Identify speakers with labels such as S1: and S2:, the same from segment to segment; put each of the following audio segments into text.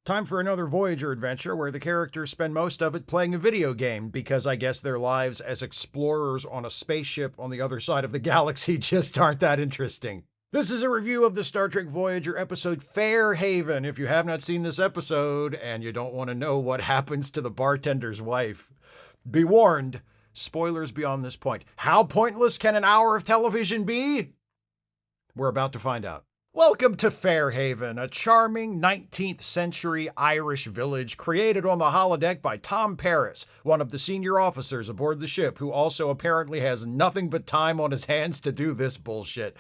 S1: Time for another Voyager adventure where the characters spend most of it playing a video game because I guess their lives as explorers on a spaceship on the other side of the galaxy just aren't that interesting. This is a review of the Star Trek Voyager episode Fairhaven. If you have not seen this episode and you don't want to know what happens to the bartender's wife, be warned, spoilers beyond this point. How pointless can an hour of television be? We're about to find out. Welcome to Fairhaven, a charming 19th century Irish village created on the holodeck by Tom Paris, one of the senior officers aboard the ship, who also apparently has nothing but time on his hands to do this bullshit.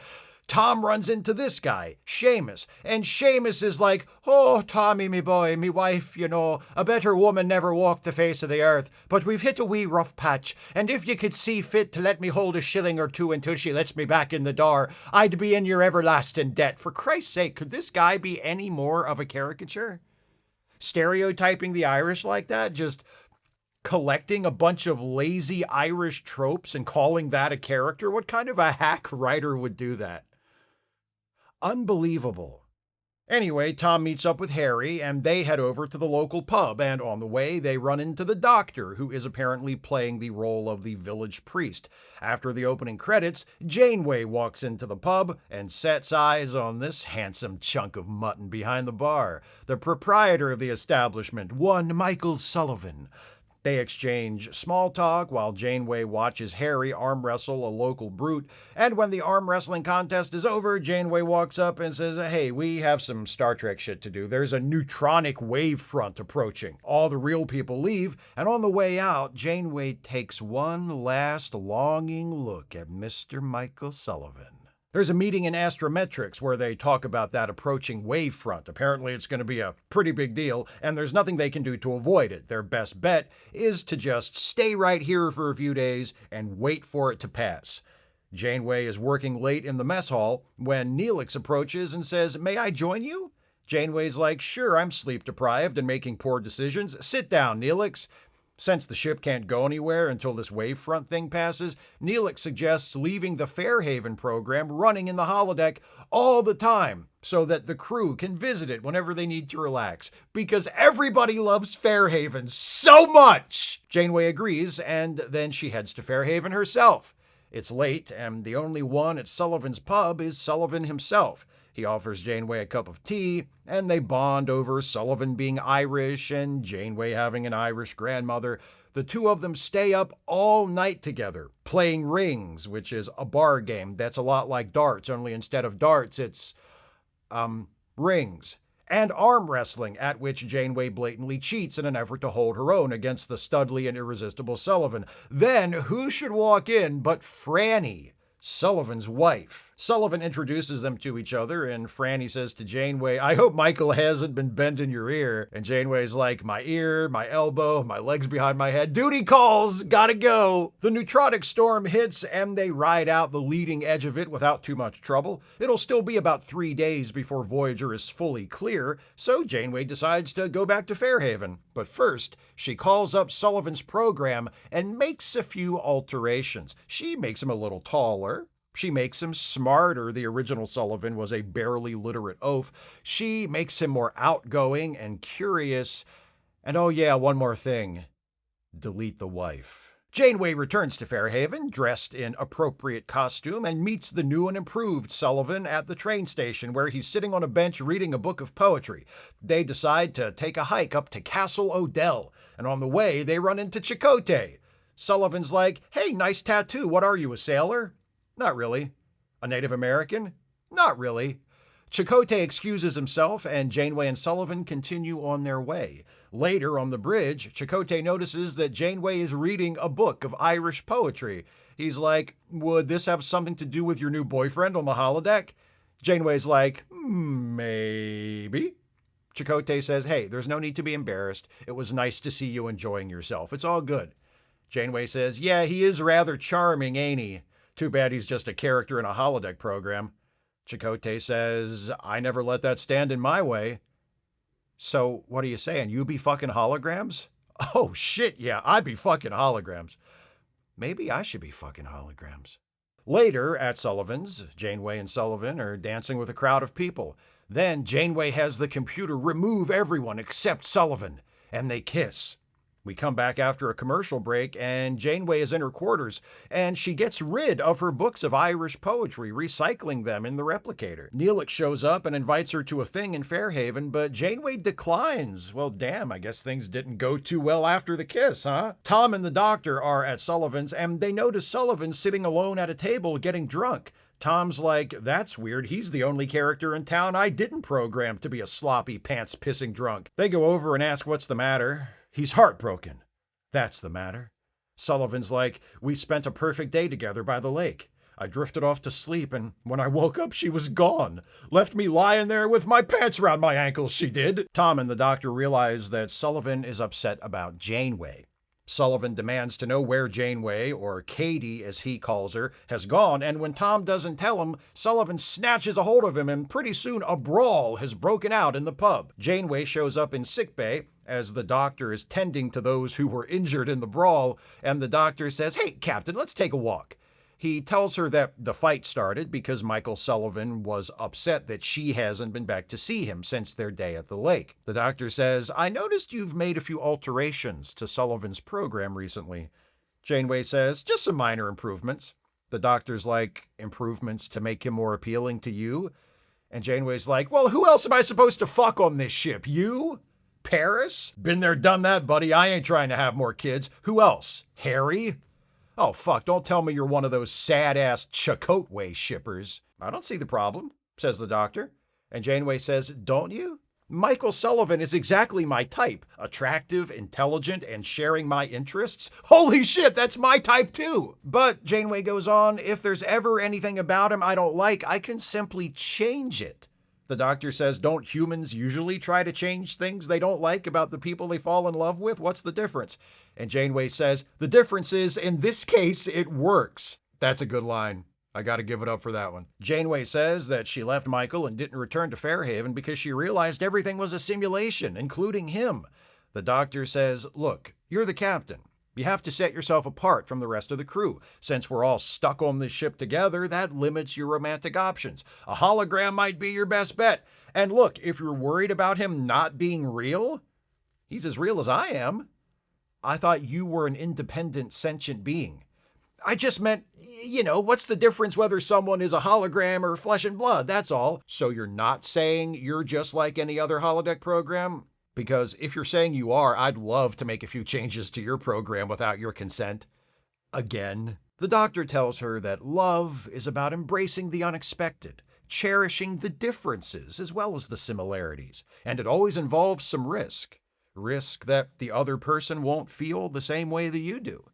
S1: Tom runs into this guy, Seamus, and Seamus is like, "Oh, Tommy, me boy, me wife, you know, a better woman never walked the face of the earth, but we've hit a wee rough patch, and if you could see fit to let me hold a shilling or two until she lets me back in the door, I'd be in your everlasting debt." For Christ's sake, could this guy be any more of a caricature? Stereotyping the Irish like that? Just collecting a bunch of lazy Irish tropes and calling that a character? What kind of a hack writer would do that? Unbelievable. Anyway, Tom meets up with Harry and they head over to the local pub, and on the way they run into the doctor, who is apparently playing the role of the village priest. After the opening credits, Janeway walks into the pub and sets eyes on this handsome chunk of mutton behind the bar, the proprietor of the establishment, one Michael Sullivan. They exchange small talk while Janeway watches Harry arm wrestle a local brute, and when the arm wrestling contest is over, Janeway walks up and says, "Hey, we have some Star Trek shit to do. There's a neutronic wave front approaching." All the real people leave, and on the way out, Janeway takes one last longing look at Mr. Michael Sullivan. There's a meeting in astrometrics where they talk about that approaching wave front. Apparently it's going to be a pretty big deal, and there's nothing they can do to avoid it. Their best bet is to just stay right here for a few days and wait for it to pass. Janeway is working late in the mess hall when Neelix approaches and says, "May I join you?" Janeway's like, "Sure, I'm sleep deprived and making poor decisions. Sit down, Neelix." Since the ship can't go anywhere until this wavefront thing passes, Neelix suggests leaving the Fairhaven program running in the holodeck all the time so that the crew can visit it whenever they need to relax, because everybody loves Fairhaven so much! Janeway agrees, and then she heads to Fairhaven herself. It's late, and the only one at Sullivan's pub is Sullivan himself. He offers Janeway a cup of tea, and they bond over Sullivan being Irish and Janeway having an Irish grandmother. The two of them stay up all night together, playing rings, which is a bar game that's a lot like darts, only instead of darts, it's, rings. And arm wrestling, at which Janeway blatantly cheats in an effort to hold her own against the studly and irresistible Sullivan. Then, who should walk in but Franny, Sullivan's wife. Sullivan introduces them to each other, and Franny says to Janeway, "I hope Michael hasn't been bending your ear." And Janeway's like, "My ear, my elbow, my legs behind my head. Duty calls, gotta go." The neutronic storm hits, and they ride out the leading edge of it without too much trouble. It'll still be about 3 days before Voyager is fully clear, so Janeway decides to go back to Fairhaven. But first, she calls up Sullivan's program and makes a few alterations. She makes him a little taller. She makes him smarter. The original Sullivan was a barely literate oaf. She makes him more outgoing and curious. And oh yeah, one more thing. Delete the wife. Janeway returns to Fairhaven, dressed in appropriate costume, and meets the new and improved Sullivan at the train station, where he's sitting on a bench reading a book of poetry. They decide to take a hike up to Castle Odell, and on the way, they run into Chakotay. Sullivan's like, "Hey, nice tattoo. What are you, a sailor?" "Not really." "A Native American?" "Not really." Chakotay excuses himself, and Janeway and Sullivan continue on their way. Later on the bridge, Chakotay notices that Janeway is reading a book of Irish poetry. He's like, "Would this have something to do with your new boyfriend on the holodeck?" Janeway's like, "Maybe." Chakotay says, "Hey, there's no need to be embarrassed. It was nice to see you enjoying yourself. It's all good." Janeway says, "Yeah, he is rather charming, ain't he? Too bad he's just a character in a holodeck program." Chakotay says, "I never let that stand in my way." "So what are you saying? You be fucking holograms?" "Oh shit, yeah, I be fucking holograms." Maybe I should be fucking holograms. Later, at Sullivan's, Janeway and Sullivan are dancing with a crowd of people. Then Janeway has the computer remove everyone except Sullivan, and they kiss. We come back after a commercial break, and Janeway is in her quarters, and she gets rid of her books of Irish poetry, recycling them in the replicator. Neelix shows up and invites her to a thing in Fairhaven, but Janeway declines. Well, damn, I guess things didn't go too well after the kiss, huh? Tom and the Doctor are at Sullivan's, and they notice Sullivan sitting alone at a table getting drunk. Tom's like, that's weird. He's the only character in town I didn't program to be a sloppy, pants-pissing drunk. They go over and ask what's the matter. He's heartbroken. That's the matter. Sullivan's like, we spent a perfect day together by the lake. I drifted off to sleep, and when I woke up, she was gone. Left me lying there with my pants around my ankles, she did. Tom and the Doctor realize that Sullivan is upset about Janeway. Sullivan demands to know where Janeway, or Katie as he calls her, has gone, and when Tom doesn't tell him, Sullivan snatches a hold of him, and pretty soon a brawl has broken out in the pub. Janeway shows up in sickbay as the Doctor is tending to those who were injured in the brawl, and the Doctor says, "Hey, Captain, let's take a walk." He tells her that the fight started because Michael Sullivan was upset that she hasn't been back to see him since their day at the lake. The Doctor says, "I noticed you've made a few alterations to Sullivan's program recently." Janeway says, "Just some minor improvements." The Doctor's like, "Improvements to make him more appealing to you?" And Janeway's like, "Well, who else am I supposed to fuck on this ship? You? Paris? Been there, done that, buddy. I ain't trying to have more kids. Who else? Harry? Oh, fuck, don't tell me you're one of those sad-ass Chakotay shippers." "I don't see the problem," says the Doctor. And Janeway says, "Don't you? Michael Sullivan is exactly my type. Attractive, intelligent, and sharing my interests. Holy shit, that's my type too!" But, Janeway goes on, if there's ever anything about him I don't like, I can simply change it. The Doctor says, don't humans usually try to change things they don't like about the people they fall in love with? What's the difference? And Janeway says, the difference is, in this case, it works. That's a good line. I gotta give it up for that one. Janeway says that she left Michael and didn't return to Fairhaven because she realized everything was a simulation, including him. The Doctor says, look, you're the captain. You have to set yourself apart from the rest of the crew. Since we're all stuck on this ship together, that limits your romantic options. A hologram might be your best bet. And look, if you're worried about him not being real, he's as real as I am. I thought you were an independent, sentient being. I just meant, what's the difference whether someone is a hologram or flesh and blood, that's all. So you're not saying you're just like any other holodeck program? Because if you're saying you are, I'd love to make a few changes to your program without your consent. Again. The Doctor tells her that love is about embracing the unexpected, cherishing the differences as well as the similarities, and it always involves some risk. Risk that the other person won't feel the same way that you do.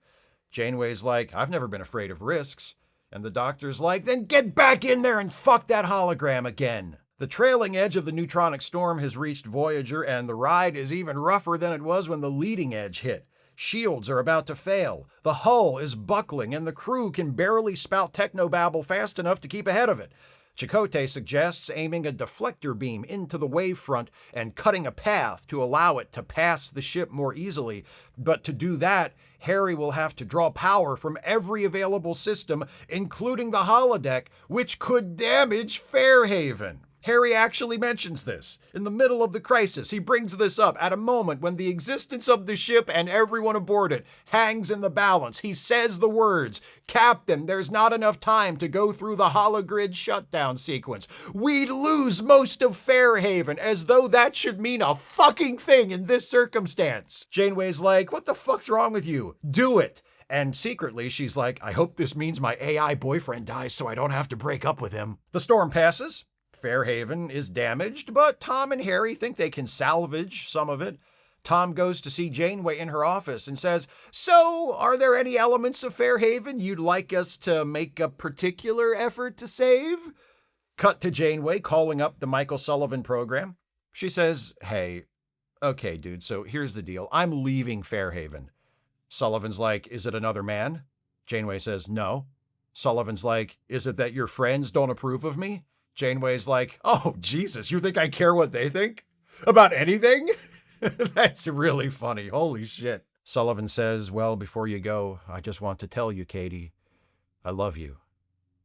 S1: Janeway's like, I've never been afraid of risks. And the Doctor's like, then get back in there and fuck that hologram again. The trailing edge of the neutronic storm has reached Voyager, and the ride is even rougher than it was when the leading edge hit. Shields are about to fail, the hull is buckling, and the crew can barely spout technobabble fast enough to keep ahead of it. Chakotay suggests aiming a deflector beam into the wavefront and cutting a path to allow it to pass the ship more easily. But to do that, Harry will have to draw power from every available system, including the holodeck, which could damage Fairhaven. Harry actually mentions this. In the middle of the crisis, he brings this up at a moment when the existence of the ship and everyone aboard it hangs in the balance. He says the words, Captain, there's not enough time to go through the hologrid shutdown sequence. We'd lose most of Fairhaven, as though that should mean a fucking thing in this circumstance. Janeway's like, what the fuck's wrong with you? Do it. And secretly, she's like, I hope this means my AI boyfriend dies so I don't have to break up with him. The storm passes. Fairhaven is damaged, but Tom and Harry think they can salvage some of it. Tom goes to see Janeway in her office and says, so, are there any elements of Fairhaven you'd like us to make a particular effort to save? Cut to Janeway calling up the Michael Sullivan program. She says, hey, okay, dude, so here's the deal. I'm leaving Fairhaven. Sullivan's like, is it another man? Janeway says, no. Sullivan's like, is it that your friends don't approve of me? Janeway's like, oh, Jesus, you think I care what they think? About anything? That's really funny. Holy shit. Sullivan says, well, before you go, I just want to tell you, Katie, I love you.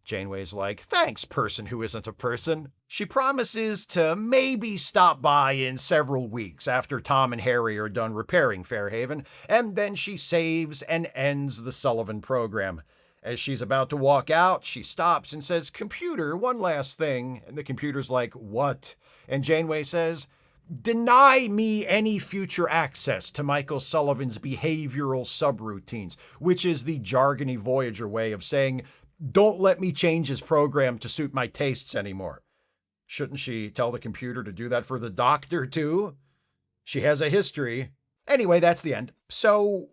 S1: Janeway's like, thanks, person who isn't a person. She promises to maybe stop by in several weeks after Tom and Harry are done repairing Fairhaven, and then she saves and ends the Sullivan program. As she's about to walk out, she stops and says, computer, one last thing. And the computer's like, what? And Janeway says, deny me any future access to Michael Sullivan's behavioral subroutines, which is the jargony Voyager way of saying, don't let me change his program to suit my tastes anymore. Shouldn't she tell the computer to do that for the Doctor, too? She has a history. Anyway, that's the end. So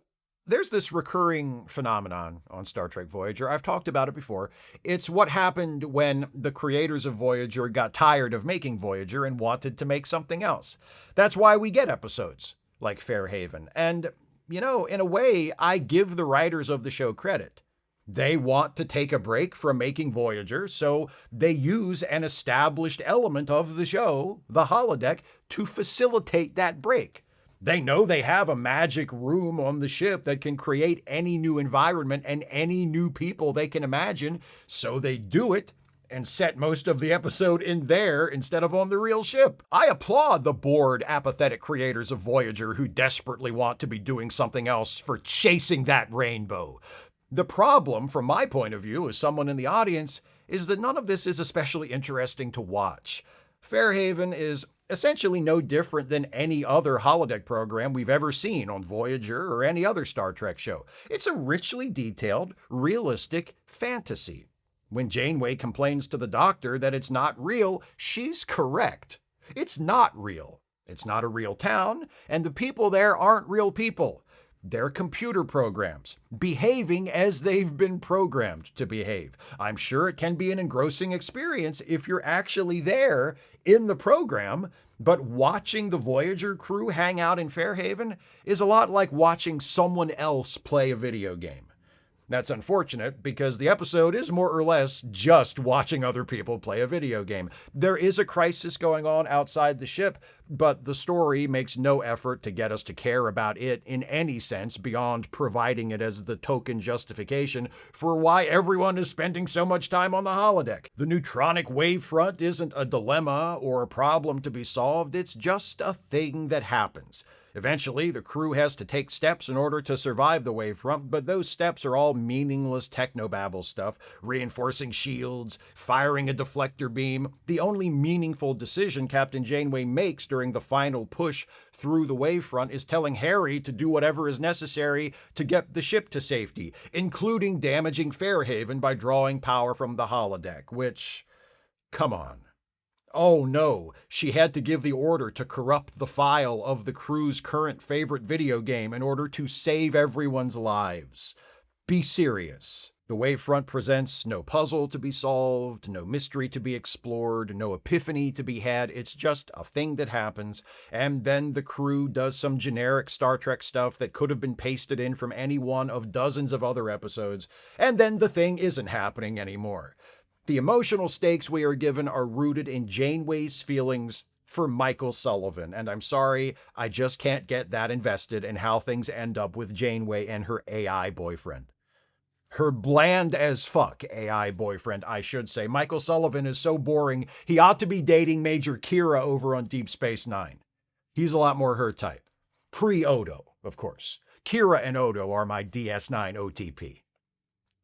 S1: there's this recurring phenomenon on Star Trek Voyager. I've talked about it before. It's what happened when the creators of Voyager got tired of making Voyager and wanted to make something else. That's why we get episodes like Fairhaven. And, in a way, I give the writers of the show credit. They want to take a break from making Voyager, so they use an established element of the show, the holodeck, to facilitate that break. They know they have a magic room on the ship that can create any new environment and any new people they can imagine, so they do it and set most of the episode in there instead of on the real ship. I applaud the bored, apathetic creators of Voyager who desperately want to be doing something else for chasing that rainbow. The problem, from my point of view as someone in the audience, is that none of this is especially interesting to watch. Fairhaven is essentially no different than any other holodeck program we've ever seen on Voyager or any other Star Trek show. It's a richly detailed, realistic fantasy. When Janeway complains to the Doctor that it's not real, she's correct. It's not real. It's not a real town, and the people there aren't real people. They're computer programs, behaving as they've been programmed to behave. I'm sure it can be an engrossing experience if you're actually there in the program, but watching the Voyager crew hang out in Fairhaven is a lot like watching someone else play a video game. That's unfortunate because the episode is more or less just watching other people play a video game. There is a crisis going on outside the ship, but the story makes no effort to get us to care about it in any sense beyond providing it as the token justification for why everyone is spending so much time on the holodeck. The neutronic wavefront isn't a dilemma or a problem to be solved, it's just a thing that happens. Eventually, the crew has to take steps in order to survive the wavefront, but those steps are all meaningless technobabble stuff, reinforcing shields, firing a deflector beam. The only meaningful decision Captain Janeway makes during the final push through the wavefront is telling Harry to do whatever is necessary to get the ship to safety, including damaging Fairhaven by drawing power from the holodeck, which, come on. Oh no, she had to give the order to corrupt the file of the crew's current favorite video game in order to save everyone's lives. Be serious. The wavefront presents no puzzle to be solved, no mystery to be explored, no epiphany to be had. It's just a thing that happens, and then the crew does some generic Star Trek stuff that could have been pasted in from any one of dozens of other episodes, and then the thing isn't happening anymore. The emotional stakes we are given are rooted in Janeway's feelings for Michael Sullivan, and I'm sorry, I just can't get that invested in how things end up with Janeway and her AI boyfriend. Her bland as fuck AI boyfriend, I should say. Michael Sullivan is so boring, he ought to be dating Major Kira over on Deep Space Nine. He's a lot more her type. Pre-Odo, of course. Kira and Odo are my DS9 OTP.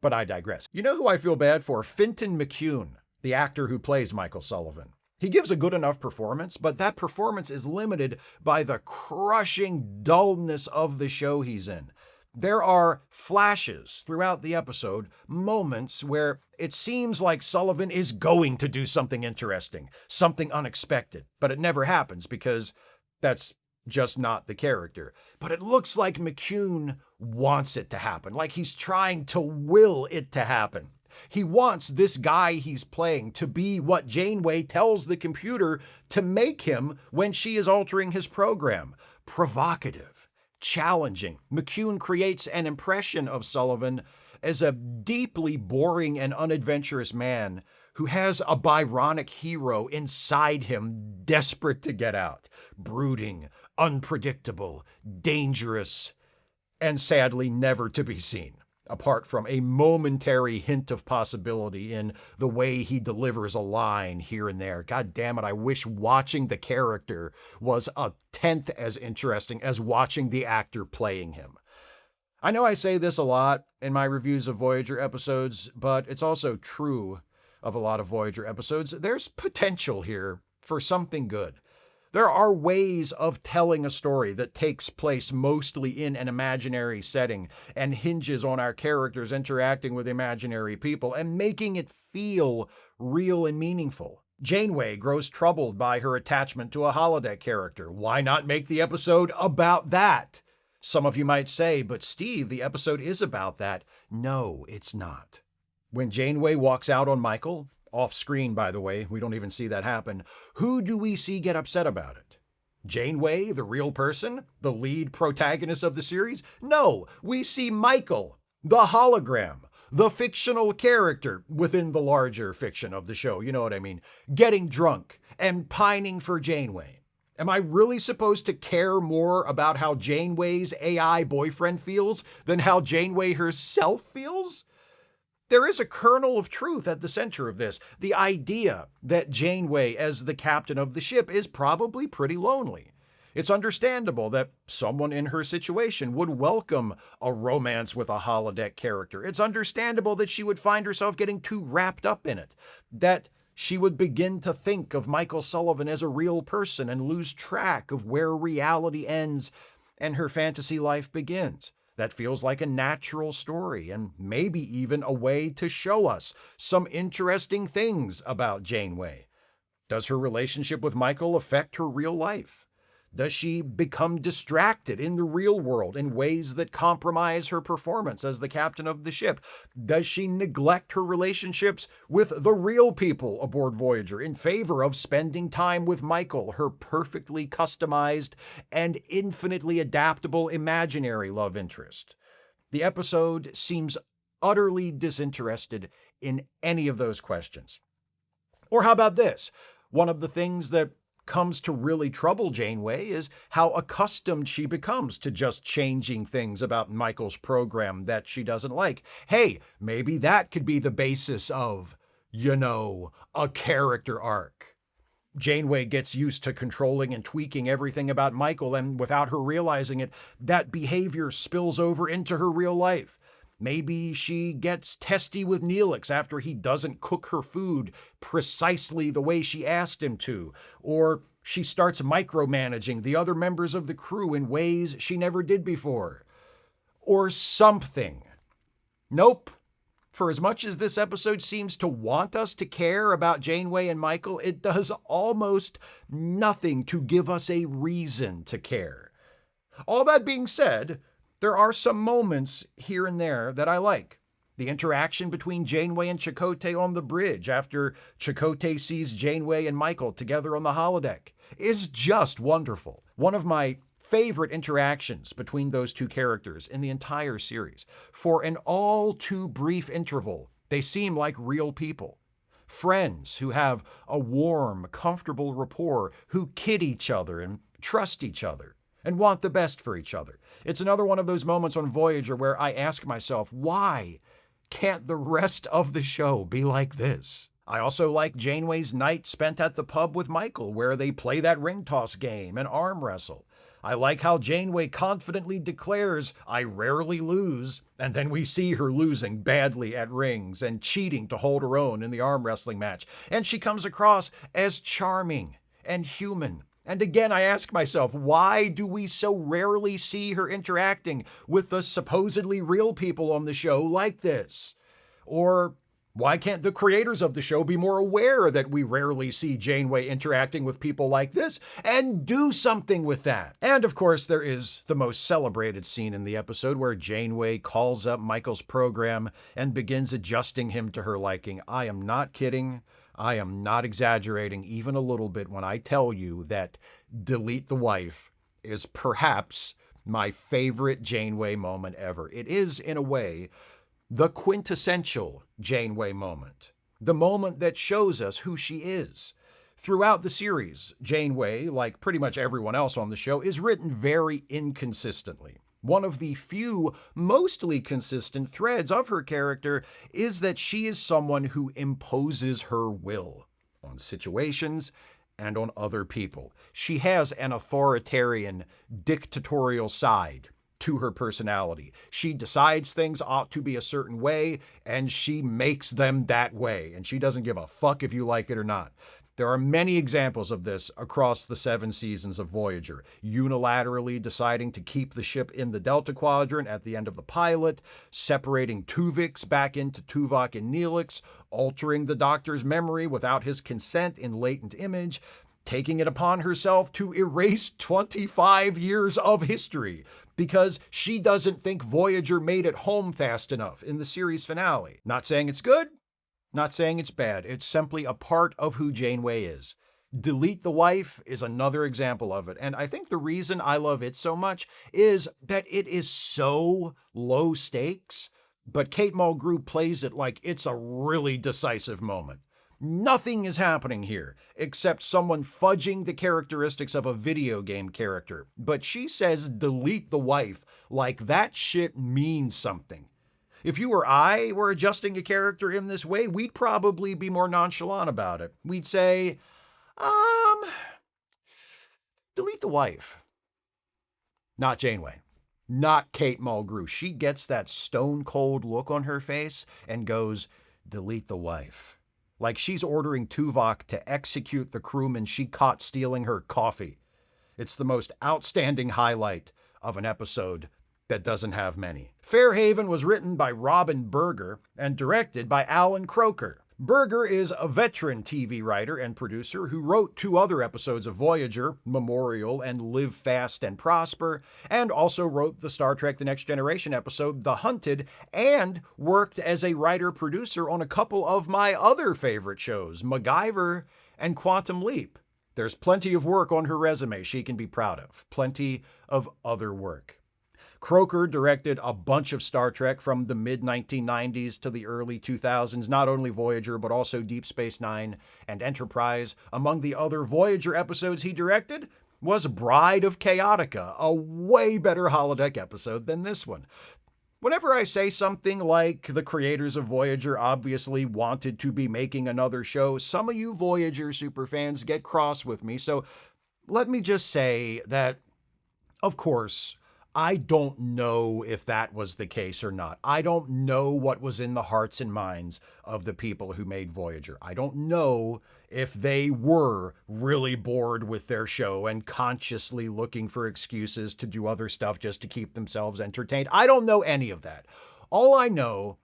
S1: But I digress. You know who I feel bad for? Fintan McCune, the actor who plays Michael Sullivan. He gives a good enough performance, but that performance is limited by the crushing dullness of the show he's in. There are flashes throughout the episode, moments where it seems like Sullivan is going to do something interesting, something unexpected, but it never happens because that's just not the character. But it looks like McCune wants it to happen, like he's trying to will it to happen. He wants this guy he's playing to be what Janeway tells the computer to make him when she is altering his program. Provocative, challenging. McCune creates an impression of Sullivan as a deeply boring and unadventurous man who has a Byronic hero inside him, desperate to get out. Brooding, unpredictable, dangerous, and sadly never to be seen. apart from a momentary hint of possibility in the way he delivers a line here and there. God damn it, I wish watching the character was a tenth as interesting as watching the actor playing him. I know I say this a lot in my reviews of Voyager episodes, but it's also true of a lot of Voyager episodes. There's potential here for something good. There are ways of telling a story that takes place mostly in an imaginary setting and hinges on our characters interacting with imaginary people and making it feel real and meaningful. Janeway grows troubled by her attachment to a holodeck character. Why not make the episode about that? Some of you might say, but Steve, the episode is about that. No, it's not. When Janeway walks out on Michael, off screen, by the way, we don't even see that happen, who do we see get upset about it? Janeway, the real person, the lead protagonist of the series? No, we see Michael, the hologram, the fictional character within the larger fiction of the show, you know what I mean, getting drunk and pining for Janeway. Am I really supposed to care more about how Janeway's AI boyfriend feels than how Janeway herself feels? There is a kernel of truth at the center of this. The idea that Janeway, as the captain of the ship, is probably pretty lonely. It's understandable that someone in her situation would welcome a romance with a holodeck character. It's understandable that she would find herself getting too wrapped up in it, that she would begin to think of Michael Sullivan as a real person and lose track of where reality ends and her fantasy life begins. That feels like a natural story and maybe even a way to show us some interesting things about Janeway. Does her relationship with Michael affect her real life? Does she become distracted in the real world in ways that compromise her performance as the captain of the ship? Does she neglect her relationships with the real people aboard Voyager in favor of spending time with Michael, her perfectly customized and infinitely adaptable imaginary love interest? The episode seems utterly disinterested in any of those questions. Or how about this? One of the things that comes to really trouble Janeway is how accustomed she becomes to just changing things about Michael's program that she doesn't like. Hey, maybe that could be the basis of, a character arc. Janeway gets used to controlling and tweaking everything about Michael, and without her realizing it, that behavior spills over into her real life. Maybe she gets testy with Neelix after he doesn't cook her food precisely the way she asked him to, or she starts micromanaging the other members of the crew in ways she never did before, or something. Nope. For as much as this episode seems to want us to care about Janeway and Michael, it does almost nothing to give us a reason to care. All that being said, there are some moments here and there that I like. The interaction between Janeway and Chakotay on the bridge after Chakotay sees Janeway and Michael together on the holodeck is just wonderful. One of my favorite interactions between those two characters in the entire series. For an all too brief interval, they seem like real people. Friends who have a warm, comfortable rapport, who kid each other and trust each other and want the best for each other. It's another one of those moments on Voyager where I ask myself, why can't the rest of the show be like this? I also like Janeway's night spent at the pub with Michael, where they play that ring toss game and arm wrestle. I like how Janeway confidently declares, "I rarely lose," and then we see her losing badly at rings and cheating to hold her own in the arm wrestling match. And she comes across as charming and human. And again, I ask myself, why do we so rarely see her interacting with the supposedly real people on the show like this? Or why can't the creators of the show be more aware that we rarely see Janeway interacting with people like this and do something with that? And of course, there is the most celebrated scene in the episode where Janeway calls up Michael's program and begins adjusting him to her liking. I am not kidding. I am not exaggerating even a little bit when I tell you that Delete the Wife is perhaps my favorite Janeway moment ever. It is, in a way, the quintessential Janeway moment. The moment that shows us who she is. Throughout the series, Janeway, like pretty much everyone else on the show, is written very inconsistently. One of the few mostly consistent threads of her character is that she is someone who imposes her will on situations and on other people. She has an authoritarian, dictatorial side to her personality. She decides things ought to be a certain way, and she makes them that way, and she doesn't give a fuck if you like it or not. There are many examples of this across the 7 seasons of Voyager. Unilaterally deciding to keep the ship in the Delta Quadrant at the end of the pilot, separating Tuvix back into Tuvok and Neelix, altering the Doctor's memory without his consent in latent image, taking it upon herself to erase 25 years of history because she doesn't think Voyager made it home fast enough in the series finale. Not saying it's good, not saying it's bad. It's simply a part of who Janeway is. Delete the Wife is another example of it. And I think the reason I love it so much is that it is so low stakes, but Kate Mulgrew plays it like it's a really decisive moment. Nothing is happening here except someone fudging the characteristics of a video game character. But she says delete the wife like that shit means something. If you or I were adjusting a character in this way, we'd probably be more nonchalant about it. We'd say, delete the wife. Not Janeway. Not Kate Mulgrew. She gets that stone cold look on her face and goes, delete the wife. Like she's ordering Tuvok to execute the crewman she caught stealing her coffee. It's the most outstanding highlight of an episode that doesn't have many. Fairhaven was written by Robin Berger and directed by Alan Croker. Berger is a veteran TV writer and producer who wrote 2 other episodes of Voyager, Memorial and Live Fast and Prosper, and also wrote the Star Trek The Next Generation episode The Hunted, and worked as a writer-producer on a couple of my other favorite shows, MacGyver and Quantum Leap. There's plenty of work on her resume she can be proud of. Plenty of other work. Croker directed a bunch of Star Trek from the mid-1990s to the early 2000s, not only Voyager, but also Deep Space Nine and Enterprise. Among the other Voyager episodes he directed was Bride of Chaotica, a way better holodeck episode than this one. Whenever I say something like the creators of Voyager obviously wanted to be making another show, some of you Voyager superfans get cross with me, so let me just say that, of course, I don't know if that was the case or not. I don't know what was in the hearts and minds of the people who made Voyager. I don't know if they were really bored with their show and consciously looking for excuses to do other stuff just to keep themselves entertained. I don't know any of that. All I know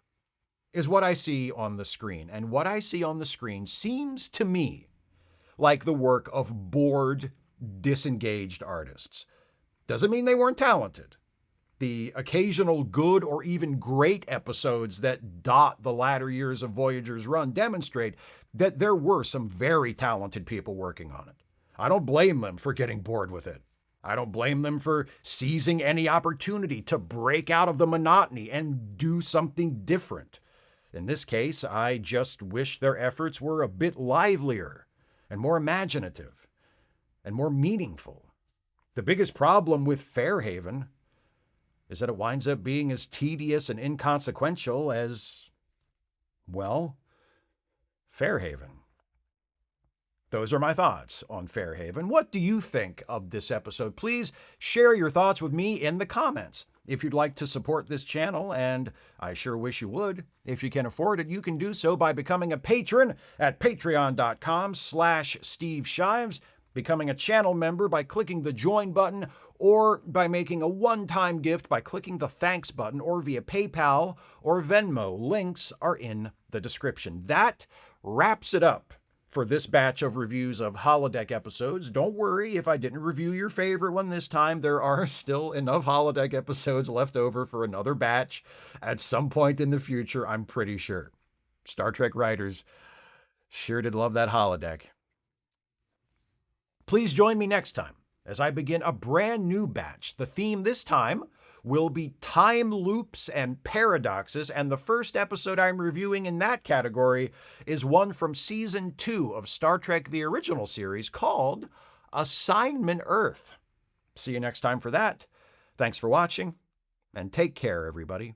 S1: is what I see on the screen. And what I see on the screen seems to me like the work of bored, disengaged artists. Doesn't mean they weren't talented. The occasional good or even great episodes that dot the latter years of Voyager's run demonstrate that there were some very talented people working on it. I don't blame them for getting bored with it. I don't blame them for seizing any opportunity to break out of the monotony and do something different. In this case, I just wish their efforts were a bit livelier and more imaginative and more meaningful. The biggest problem with Fairhaven is that it winds up being as tedious and inconsequential as, well, Fairhaven. Those are my thoughts on Fairhaven. What do you think of this episode? Please share your thoughts with me in the comments. If you'd like to support this channel, and I sure wish you would, if you can afford it, you can do so by becoming a patron at patreon.com/Steve Shives, becoming a channel member by clicking the join button, or by making a one-time gift by clicking the thanks button, or via PayPal or Venmo. Links are in the description. That wraps it up for this batch of reviews of holodeck episodes. Don't worry if I didn't review your favorite one this time. There are still enough holodeck episodes left over for another batch at some point in the future, I'm pretty sure. Star Trek writers sure did love that holodeck. Please join me next time as I begin a brand new batch. The theme this time will be time loops and paradoxes, and the first episode I'm reviewing in that category is one from Season 2 of Star Trek the Original Series called Assignment Earth. See you next time for that. Thanks for watching. and take care, everybody.